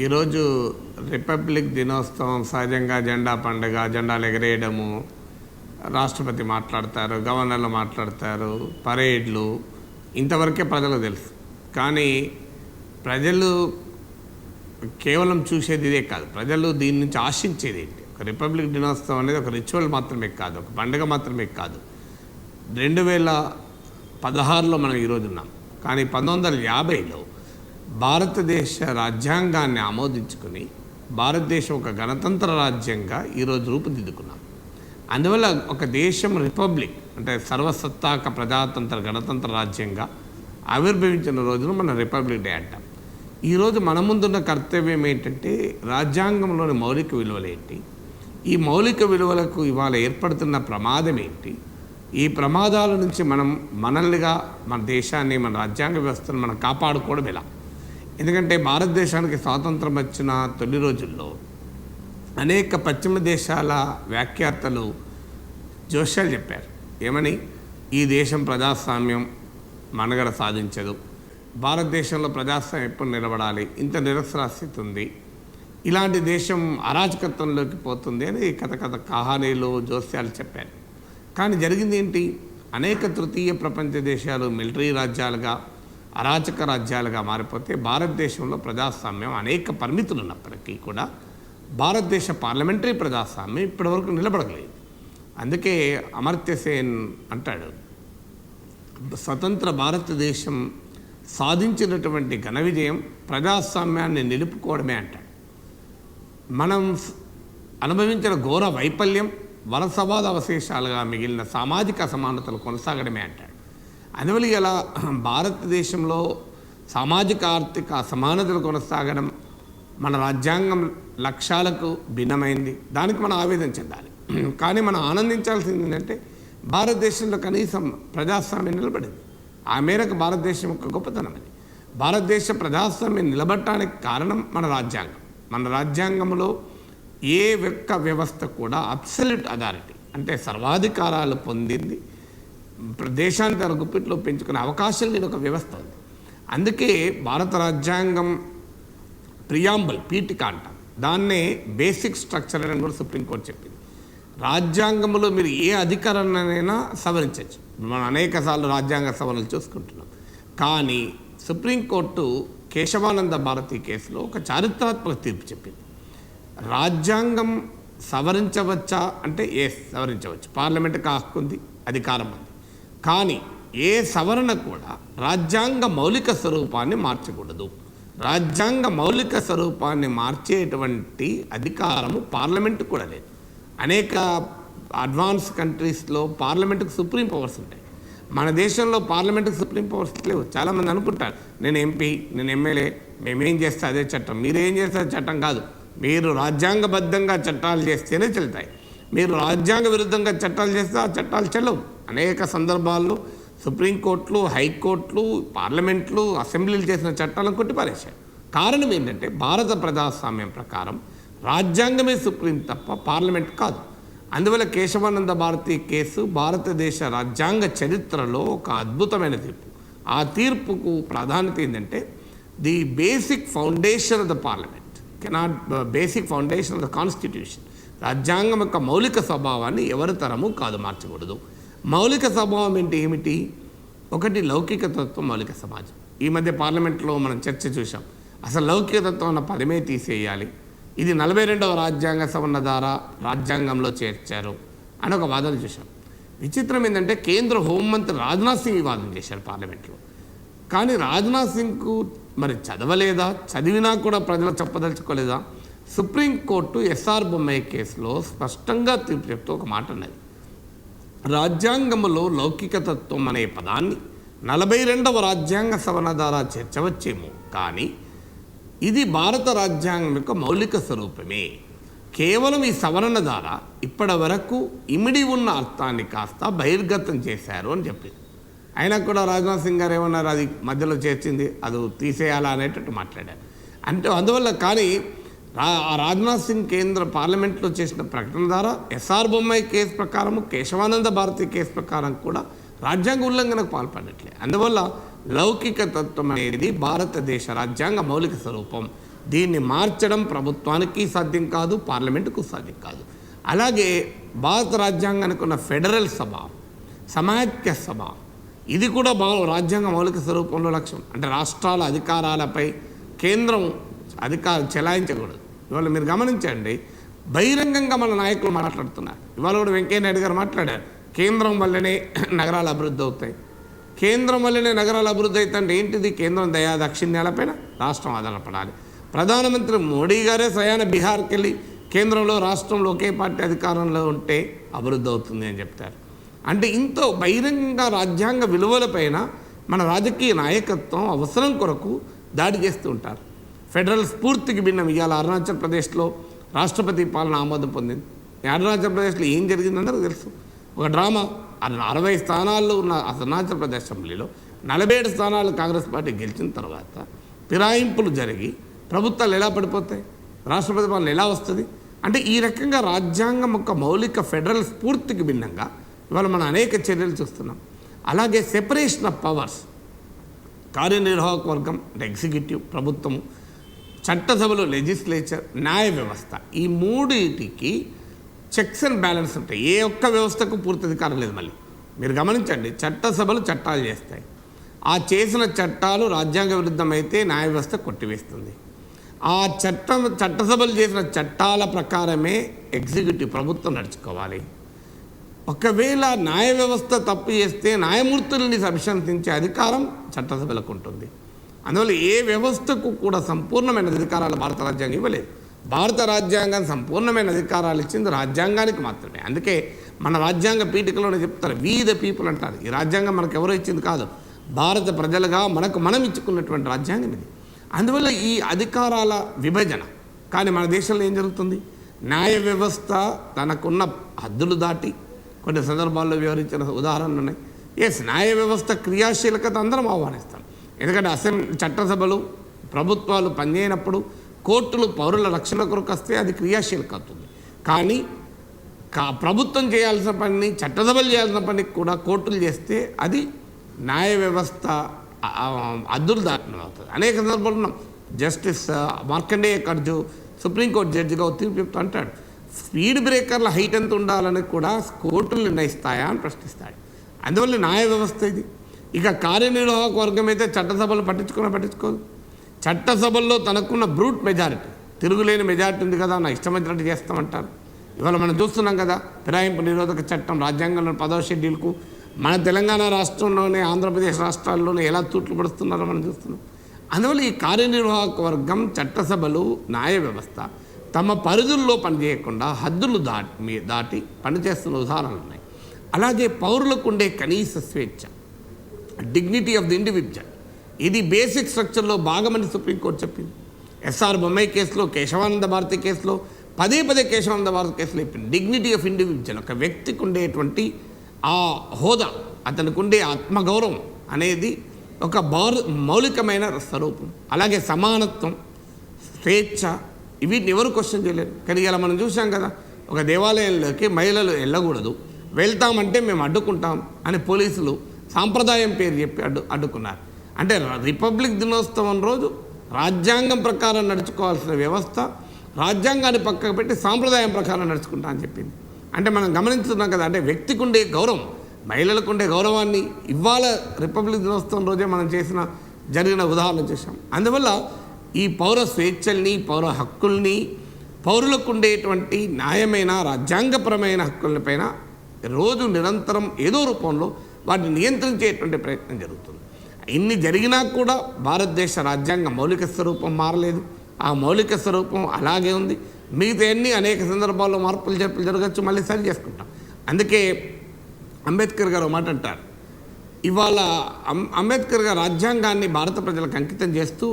ఈరోజు రిపబ్లిక్ దినోత్సవం సహజంగా జెండా పండుగ, జెండాలు ఎగరేయడము, రాష్ట్రపతి మాట్లాడతారు, గవర్నర్లు మాట్లాడతారు, పరేడ్లు, ఇంతవరకే ప్రజలకు తెలుసు. కానీ ప్రజలు కేవలం చూసేది ఇదే కాదు, ప్రజలు దీని నుంచి ఆశించేది ఏంటి? ఒక రిపబ్లిక్ దినోత్సవం అనేది ఒక రిచువల్ మాత్రమే కాదు, ఒక పండుగ మాత్రమే కాదు. 2016లో మనం ఈరోజు ఉన్నాం, కానీ 1950లో భారతదేశ రాజ్యాంగాన్ని ఆమోదించుకుని భారతదేశం ఒక గణతంత్ర రాజ్యంగా ఈరోజు రూపుదిద్దుకున్నాం. అందువల్ల ఒక దేశం రిపబ్లిక్ అంటే సర్వసత్తాక ప్రజాతంత్ర గణతంత్ర రాజ్యంగా ఆవిర్భవించిన రోజును మనం రిపబ్లిక్ డే అంటాం. ఈరోజు మన ముందున్న కర్తవ్యం ఏంటంటే రాజ్యాంగంలోని మౌలిక విలువలు ఏంటి, ఈ మౌలిక విలువలకు ఇవాళ ఏర్పడుతున్న ప్రమాదం ఏంటి, ఈ ప్రమాదాల నుంచి మనల్నిగా మన దేశాన్ని, మన రాజ్యాంగ వ్యవస్థను మనం కాపాడుకోవడం ఎలా? ఎందుకంటే భారతదేశానికి స్వాతంత్రం వచ్చిన తొలి రోజుల్లో అనేక పశ్చిమ దేశాల వ్యాఖ్యాతలు జోష్యాలు చెప్పారు. ఏమని? ఈ దేశం ప్రజాస్వామ్యం మనుగడ సాధించదు, భారతదేశంలో ప్రజాస్వామ్యం ఎప్పుడు నిలబడాలి, ఇంత నిరక్షరాస్యత ఉంది, ఇలాంటి దేశం అరాచకత్వంలోకి పోతుంది అని కథ కహానీలు, జోస్యాలు చెప్పారు. కానీ జరిగింది ఏంటి? అనేక తృతీయ ప్రపంచ దేశాలు మిలిటరీ రాజ్యాలుగా, అరాచక రాజ్యాలుగా మారిపోతే భారతదేశంలో ప్రజాస్వామ్యం అనేక పరిమితులు ఉన్నప్పటికీ కూడా భారతదేశ పార్లమెంటరీ ప్రజాస్వామ్యం ఇప్పటివరకు నిలబడలేదు. అందుకే అమర్త్య సేన్ అంటాడు, స్వతంత్ర భారతదేశం సాధించినటువంటి ఘన విజయం ప్రజాస్వామ్యాన్ని నిలుపుకోవడమే అంటాడు. మనం అనుభవించిన ఘోర వైఫల్యం వలసవాద అవశేషాలుగా మిగిలిన సామాజిక అసమానతలు కొనసాగడమే అంటాడు. అందువల్ల ఇలా భారతదేశంలో సామాజిక ఆర్థిక అసమానతలు కొనసాగడం మన రాజ్యాంగం లక్ష్యాలకు భిన్నమైంది, దానికి మనం ఆవేదన చెందాలి. కానీ మనం ఆనందించాల్సింది ఏంటంటే భారతదేశంలో కనీసం ప్రజాస్వామ్యం నిలబడింది. ఆ మేరకు భారతదేశం యొక్క గొప్పతనం అది. భారతదేశ ప్రజాస్వామ్యం నిలబడటానికి కారణం మన రాజ్యాంగం. మన రాజ్యాంగంలో ఏ ఒక్క వ్యవస్థ కూడా అబ్సల్యూట్ అథారిటీ అంటే సర్వాధికారాలు పొందింది, దేశాన్ని తన గుప్పిట్లో పెంచుకునే అవకాశం లేని ఒక వ్యవస్థ ఉంది. అందుకే భారత రాజ్యాంగం ప్రియాంబుల్, పీఠిక అంటాం, దాన్నే బేసిక్ స్ట్రక్చర్ అని కూడా సుప్రీంకోర్టు చెప్పింది. రాజ్యాంగంలో మీరు ఏ అధికారాన్నైనా సవరించవచ్చు. మనం అనేక సార్లు రాజ్యాంగ సవరణలు చూసుకుంటున్నాం. కానీ సుప్రీంకోర్టు కేశవానంద భారతి కేసులో ఒక చారిత్రాత్మక తీర్పు చెప్పింది. రాజ్యాంగం సవరించవచ్చా అంటే సవరించవచ్చు, పార్లమెంటుకి హక్కు ఉంది, అధికారం ఉంది. కానీ ఏ సవరణ కూడా రాజ్యాంగ మౌలిక స్వరూపాన్ని మార్చకూడదు. రాజ్యాంగ మౌలిక స్వరూపాన్ని మార్చేటువంటి అధికారము పార్లమెంటు కూడా లేదు. అనేక అడ్వాన్స్ కంట్రీస్లో పార్లమెంటుకు సుప్రీం పవర్స్ ఉంటాయి. మన దేశంలో పార్లమెంటుకు సుప్రీం పవర్స్ లేవు. చాలామంది అనుకుంటారు, నేను ఎంపీ, నేను ఎమ్మెల్యే, మేమేం చేస్తే అదే చట్టం, మీరేం చేస్తే చట్టం కాదు. మీరు రాజ్యాంగబద్ధంగా చట్టాలు చేస్తేనే చెల్లుతాయి. మీరు రాజ్యాంగ విరుద్ధంగా చట్టాలు చేస్తే ఆ చట్టాలు చెల్లవు. అనేక సందర్భాల్లో సుప్రీంకోర్టులు, హైకోర్టులు, పార్లమెంట్లు, అసెంబ్లీలు చేసిన చట్టాలను కొట్టిపారేశారు. కారణం ఏంటంటే భారత ప్రజాస్వామ్యం ప్రకారం రాజ్యాంగమే సుప్రీం తప్ప పార్లమెంట్ కాదు. అందువల్ల కేశవానంద భారతి కేసు భారతదేశ రాజ్యాంగ చరిత్రలో ఒక అద్భుతమైన తీర్పు. ఆ తీర్పుకు ప్రాధాన్యత ఏంటంటే the basic foundation of the parliament cannot basic foundation of the constitution. రాజ్యాంగం యొక్క మౌలిక స్వభావాన్ని ఎవరి తరము కాదు మార్చకూడదు. మౌలిక స్వభావం ఏమిటి? ఒకటి లౌకిక తత్వం, మౌలిక సమాజం. ఈ మధ్య పార్లమెంట్లో మనం చర్చ చూసాం. అసలు లౌకిక తత్వం అన్న పదమే తీసేయాలి, ఇది 42వ రాజ్యాంగ సవరణ ద్వారా రాజ్యాంగంలో చేర్చారు అని ఒక వాదన చూశాం. విచిత్రం ఏంటంటే కేంద్ర హోంమంత్రి రాజ్నాథ్ సింగ్ ఈ వాదన చేశారు పార్లమెంట్లో. కానీ రాజ్నాథ్ సింగ్కు మరి చదవలేదా, చదివినా కూడా ప్రజలు చెప్పదలుచుకోలేదా? సుప్రీంకోర్టు ఎస్ఆర్ బొమ్మాయి కేసులో స్పష్టంగా తీర్పు చెప్తూ ఒక మాట అన్నది, రాజ్యాంగంలో లౌకిక తత్వం అనే పదాన్ని 42వ రాజ్యాంగ సవరణ ద్వారా చేర్చవచ్చేమో, కానీ ఇది భారత రాజ్యాంగం యొక్క మౌలిక స్వరూపమే. కేవలం ఈ సవరణ ద్వారా ఇప్పటి వరకు ఇమిడి ఉన్న అర్థాన్ని కాస్త బహిర్గతం చేశారు అని చెప్పింది. అయినా కూడా రాజ్నాథ్ సింగ్ గారు ఏమన్నారు, అది మధ్యలో చేర్చింది, అది తీసేయాలా అనేటట్టు మాట్లాడారు. అంటే అందువల్ల కానీ రాజ్నాథ్ సింగ్ కేంద్ర పార్లమెంట్లో చేసిన ప్రకటన ద్వారా ఎస్ఆర్ బొమ్మాయి కేసు ప్రకారము, కేశవానంద భారతి కేసు ప్రకారం కూడా రాజ్యాంగ ఉల్లంఘనకు పాల్పడట్లే. అందువల్ల లౌకిక తత్వం అనేది భారతదేశ రాజ్యాంగ మౌలిక స్వరూపం. దీన్ని మార్చడం ప్రభుత్వానికి సాధ్యం కాదు, పార్లమెంటుకు సాధ్యం కాదు. అలాగే భారత రాజ్యాంగానికి ఉన్న ఫెడరల్ సభ, సమాఖ్య సభ, ఇది కూడా రాజ్యాంగ మౌలిక స్వరూపంలో లక్ష్యం. అంటే రాష్ట్రాల అధికారాలపై కేంద్రం అధికారం చెలాయించకూడదు. ఇవాళ మీరు గమనించండి, బహిరంగంగా మన నాయకులు మాట్లాడుతున్నారు. ఇవాళ కూడా వెంకయ్య నాయుడు గారు మాట్లాడారు, కేంద్రం వల్లనే నగరాలు అభివృద్ధి అవుతాయి. కేంద్రం వల్లనే నగరాలు అభివృద్ధి అవుతాయంటే ఏంటిది? కేంద్రం దయా దక్షిణ్యాలపైన రాష్ట్రం ఆధారపడాలి. ప్రధానమంత్రి మోడీ గారే స్వయాన బీహార్కి వెళ్ళి కేంద్రంలో రాష్ట్రంలో ఒకే పార్టీ అధికారంలో ఉంటే అభివృద్ధి అవుతుంది అని చెప్తారు. అంటే ఇంత బహిరంగంగా రాజ్యాంగ విలువలపైన మన రాజకీయ నాయకత్వం అవసరం కొరకు దాడి చేస్తూ ఉంటారు. ఫెడరల్ స్ఫూర్తికి భిన్నం. ఇవాళ అరుణాచల్ ప్రదేశ్లో రాష్ట్రపతి పాలన ఆమోదం పొందింది. అరుణాచల్ ప్రదేశ్లో ఏం జరిగిందందరూ తెలుసు. ఒక డ్రామా. 60 స్థానాల్లో ఉన్న అరుణాచల్ ప్రదేశ్ అసెంబ్లీలో 47 స్థానాలు కాంగ్రెస్ పార్టీ గెలిచిన తర్వాత ఫిరాయింపులు జరిగి ప్రభుత్వాలు ఎలా పడిపోతాయి, రాష్ట్రపతి పాలన ఎలా వస్తుంది? అంటే ఈ రకంగా రాజ్యాంగం యొక్క మౌలిక ఫెడరల్ స్ఫూర్తికి భిన్నంగా ఇవాళ మనం అనేక చర్యలు చూస్తున్నాం. అలాగే సెపరేషన్ ఆఫ్ పవర్స్, కార్యనిర్వాహక వర్గం అంటే ఎగ్జిక్యూటివ్ ప్రభుత్వము, చట్టసభలో లెజిస్లేచర్, న్యాయ వ్యవస్థ, ఈ మూడింటికి చెక్స్ అండ్ బ్యాలెన్స్ ఉంటాయి. ఏ ఒక్క వ్యవస్థకు పూర్తి అధికారం లేదు. మళ్ళీ మీరు గమనించండి, చట్టసభలు చట్టాలు చేస్తాయి. ఆ చేసిన చట్టాలు రాజ్యాంగ విరుద్ధమైతే న్యాయ వ్యవస్థ కొట్టివేస్తుంది. ఆ చట్టసభలు చేసిన చట్టాల ప్రకారమే ఎగ్జిక్యూటివ్ ప్రభుత్వం నడుచుకోవాలి. ఒకవేళ న్యాయ వ్యవస్థ తప్పు చేస్తే న్యాయమూర్తుల్ని అభిశంసించే అధికారం చట్టసభలకు ఉంటుంది. అందువల్ల ఏ వ్యవస్థకు కూడా సంపూర్ణమైన అధికారాలు భారత రాజ్యాంగం ఇవ్వలేదు. భారత రాజ్యాంగం సంపూర్ణమైన అధికారాలు ఇచ్చింది రాజ్యాంగానికి మాత్రమే. అందుకే మన రాజ్యాంగ పీఠికలోనే చెప్తారు, వీ ద పీపుల్ అంటారు. ఈ రాజ్యాంగం మనకు ఎవరో ఇచ్చింది కాదు, భారత ప్రజలుగా మనం ఇచ్చుకున్నటువంటి రాజ్యాంగం ఇది. అందువల్ల ఈ అధికారాల విభజన. కానీ మన దేశంలో ఏం జరుగుతుంది? న్యాయ వ్యవస్థ తనకున్న హద్దులు దాటి కొన్ని సందర్భాల్లో వివరించిన ఉదాహరణలు ఉన్నాయి. న్యాయ వ్యవస్థ క్రియాశీలకత అందరం ఆహ్వానిస్తాం. ఎందుకంటే చట్టసభలు ప్రభుత్వాలు పనిచేయనప్పుడు కోర్టులు పౌరుల రక్షణ కొరకు వస్తే అది క్రియాశీలక అవుతుంది. కానీ ప్రభుత్వం చేయాల్సిన పని, చట్టసభలు చేయాల్సిన పని కూడా కోర్టులు చేస్తే అది న్యాయ వ్యవస్థ అద్దులు దాటడం అవుతుంది. అనేక సందర్భాలు ఉన్నాం. జస్టిస్ మార్కండేయ కర్జు సుప్రీంకోర్టు జడ్జిగా తీర్పు చెప్తూ అంటాడు, స్పీడ్ బ్రేకర్ల హైట్ ఎంత ఉండాలని కూడా కోర్టులు నిర్ణయిస్తాయా అని ప్రశ్నిస్తాడు. అందువల్ల న్యాయ వ్యవస్థ ఇది. ఇక కార్యనిర్వాహక వర్గం అయితే చట్టసభలు పట్టించుకోదు. చట్టసభల్లో తనకున్న బ్రూట్ మెజారిటీ, తిరుగులేని మెజారిటీ ఉంది కదా, నా ఇష్టం వచ్చినట్టు చేస్తామంటారు. ఇవాళ మనం చూస్తున్నాం కదా, ఫిరాయింపు నిరోధక చట్టం రాజ్యాంగంలో 10వ షెడ్యూల్కు మన తెలంగాణ రాష్ట్రంలోనే, ఆంధ్రప్రదేశ్ రాష్ట్రాల్లోనే ఎలా తూట్లు పడుతున్నారో మనం చూస్తున్నాం. అందువల్ల ఈ కార్యనిర్వాహక వర్గం, చట్టసభలు, న్యాయ వ్యవస్థ తమ పరిధుల్లో పనిచేయకుండా హద్దులు దాటి పనిచేస్తున్న ఉదాహరణలు ఉన్నాయి. అలాగే పౌరులకు ఉండే కనీస స్వేచ్ఛ, డిగ్నిటీ ఆఫ్ ది ఇండివిజువల్, ఇది బేసిక్ స్ట్రక్చర్లో భాగమని సుప్రీంకోర్టు చెప్పింది. ఎస్ఆర్ బొమ్మాయి కేసులో, కేశవానంద భారతి కేసులో, పదే కేశవానంద భారతి కేసులో చెప్పింది. డిగ్నిటీ ఆఫ్ ఇండివిజువల్, ఒక వ్యక్తికి ఉండేటువంటి ఆ హోదా, అతనికి ఉండే ఆత్మగౌరవం అనేది ఒక మౌలికమైన స్వరూపం. అలాగే సమానత్వం, స్వేచ్ఛ, వీటిని ఎవరు క్వశ్చన్ చేయలేరు. కానీ ఇలా మనం చూసాం కదా, ఒక దేవాలయంలోకి మహిళలు వెళ్ళకూడదు, వెళ్తామంటే మేము అడ్డుకుంటాం అని పోలీసులు సాంప్రదాయం పేరు చెప్పి అడ్డుకున్నారు. అంటే రిపబ్లిక్ దినోత్సవం రోజు రాజ్యాంగం ప్రకారం నడుచుకోవాల్సిన వ్యవస్థ రాజ్యాంగాన్ని పక్కకు పెట్టి సాంప్రదాయం ప్రకారం నడుచుకుంటా అని చెప్పింది. అంటే మనం గమనిస్తున్నాం కదా, అంటే వ్యక్తికి ఉండే గౌరవం, మహిళలకు ఉండే గౌరవాన్ని ఇవాళ రిపబ్లిక్ దినోత్సవం రోజే మనం జరిగిన ఉదాహరణ చూసాం. అందువల్ల ఈ పౌర స్వేచ్ఛల్ని, పౌర హక్కుల్ని, పౌరులకు ఉండేటువంటి న్యాయమైన రాజ్యాంగపరమైన హక్కులపైన రోజు నిరంతరం ఏదో రూపంలో వాటిని నియంత్రించేటువంటి ప్రయత్నం జరుగుతుంది. ఇన్ని జరిగినా కూడా భారతదేశ రాజ్యాంగ మౌలిక స్వరూపం మారలేదు. ఆ మౌలిక స్వరూపం అలాగే ఉంది. మిగతా అన్ని అనేక సందర్భాల్లో మార్పులు జరగచ్చు, మళ్ళీ సరి చేసుకుంటాం. అందుకే అంబేద్కర్ గారు మాట అంటారు, ఇవాళ అంబేద్కర్ గారు రాజ్యాంగాన్ని భారత ప్రజలకు అంకితం చేస్తూ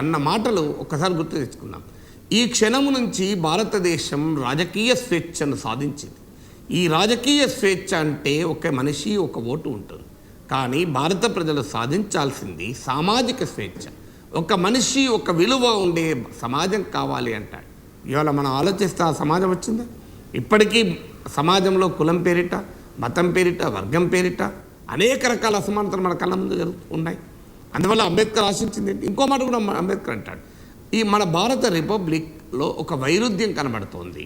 అన్న మాటలు ఒక్కసారి గుర్తు తెచ్చుకుందాం. ఈ క్షణము నుంచి భారతదేశం రాజకీయ స్వేచ్ఛను సాధించింది. ఈ రాజకీయ స్వేచ్ఛ అంటే ఒక మనిషి ఒక ఓటు ఉంటుంది. కానీ భారత ప్రజలు సాధించాల్సింది సామాజిక స్వేచ్ఛ. ఒక మనిషి ఒక విలువ ఉండే సమాజం కావాలి అంటాడు. ఇవాళ మనం ఆలోచిస్తే ఆ సమాజం వచ్చిందా? ఇప్పటికీ సమాజంలో కులం పేరిట, మతం పేరిట, వర్గం పేరిట అనేక రకాల అసమానతలు మన కళ్ళ ముందు ఉన్నాయి. అందువల్ల అంబేద్కర్ ఆశించింది ఇంకో మాట కూడా అంబేద్కర్ అంటాడు, ఈ మన భారత రిపబ్లిక్లో ఒక వైరుధ్యం కనబడుతోంది.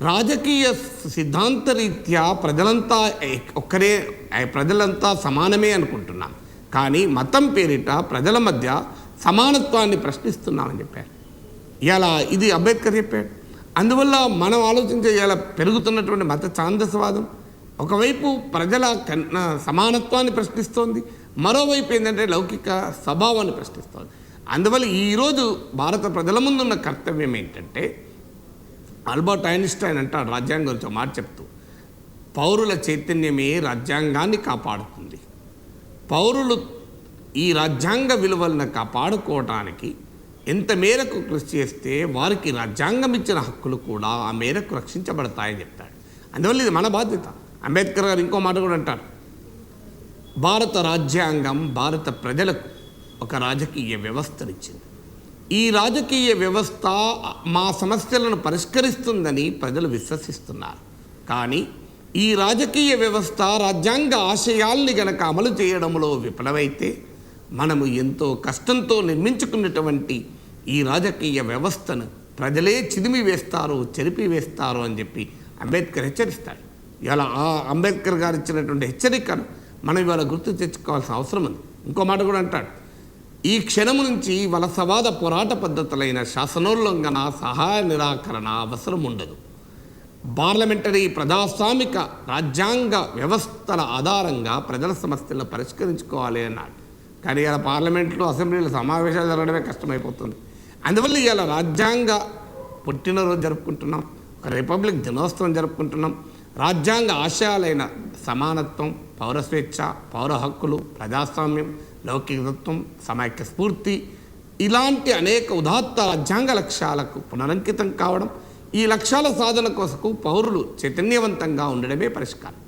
రాజకీయ సిద్ధాంతరీత్యా ప్రజలంతా ఒక్కరే, ప్రజలంతా సమానమే అనుకుంటున్నాం, కానీ మతం పేరిట ప్రజల మధ్య సమానత్వాన్ని ప్రశ్నిస్తున్నామని చెప్పారు. ఇలా ఇది అంబేద్కర్ చెప్పాడు. అందువల్ల మనం ఆలోచించే ఇలా పెరుగుతున్నటువంటి మత ఛాందసవాదం ఒకవైపు ప్రజల సమానత్వాన్ని ప్రశ్నిస్తోంది, మరోవైపు ఏంటంటే లౌకిక స్వభావాన్ని ప్రశ్నిస్తోంది. అందువల్ల ఈరోజు భారత ప్రజల ముందున్న కర్తవ్యం ఏంటంటే, ఆల్బర్ట్ ఐన్స్టైన్ అంటాడు రాజ్యాంగం గురించి మాట చెప్తూ, పౌరుల చైతన్యమే రాజ్యాంగాన్ని కాపాడుతుంది. పౌరులు ఈ రాజ్యాంగ విలువలను కాపాడుకోవటానికి ఎంత మేరకు కృషి చేస్తే వారికి రాజ్యాంగం ఇచ్చిన హక్కులు కూడా ఆ మేరకు రక్షించబడతాయని చెప్తాడు. అందువల్ల ఇది మన బాధ్యత. అంబేద్కర్ గారు ఇంకో మాట కూడా అంటారు, భారత రాజ్యాంగం భారత ప్రజలకు ఒక రాజకీయ వ్యవస్థనిచ్చింది. ఈ రాజకీయ వ్యవస్థ మా సమస్యలను పరిష్కరిస్తుందని ప్రజలు విశ్వసిస్తున్నారు. కానీ ఈ రాజకీయ వ్యవస్థ రాజ్యాంగ ఆశయాల్ని గనక అమలు చేయడంలో విఫలమైతే మనము ఎంతో కష్టంతో నిర్మించుకున్నటువంటి ఈ రాజకీయ వ్యవస్థను ప్రజలే చిదిమి వేస్తారు, చెరిపి వేస్తారు అని చెప్పి అంబేద్కర్ హెచ్చరిస్తాడు. ఇలా ఆ అంబేద్కర్ గారు ఇచ్చినటువంటి హెచ్చరికను మనం ఇవాళ గుర్తు తెచ్చుకోవాల్సిన అవసరం ఉంది. ఇంకో మాట కూడా అంటాడు, ఈ క్షణము నుంచి వలసవాద పోరాట పద్ధతులైన శాసనోల్లంఘన, సహాయ నిరాకరణ అవసరం ఉండదు. పార్లమెంటరీ ప్రజాస్వామిక రాజ్యాంగ వ్యవస్థల ఆధారంగా ప్రజల సమస్యలను పరిష్కరించుకోవాలి అన్నాడు. కానీ ఇలా పార్లమెంట్లో, అసెంబ్లీలో సమావేశాలు జరగడమే కష్టమైపోతుంది. అందువల్ల ఇవాళ రాజ్యాంగ పుట్టినరోజు జరుపుకుంటున్నాం, ఒక రిపబ్లిక్ దినోత్సవం జరుపుకుంటున్నాం. రాజ్యాంగ ఆశయాలైన సమానత్వం, పౌర స్వేచ్ఛ, పౌర హక్కులు, ప్రజాస్వామ్యం, లౌకికతత్వం, సమైక్య స్ఫూర్తి, ఇలాంటి అనేక ఉదాత్త రాజ్యాంగ లక్ష్యాలకు పునరంకితం కావడం, ఈ లక్ష్యాల సాధన కోసం పౌరులు చైతన్యవంతంగా ఉండడమే పరిష్కారం.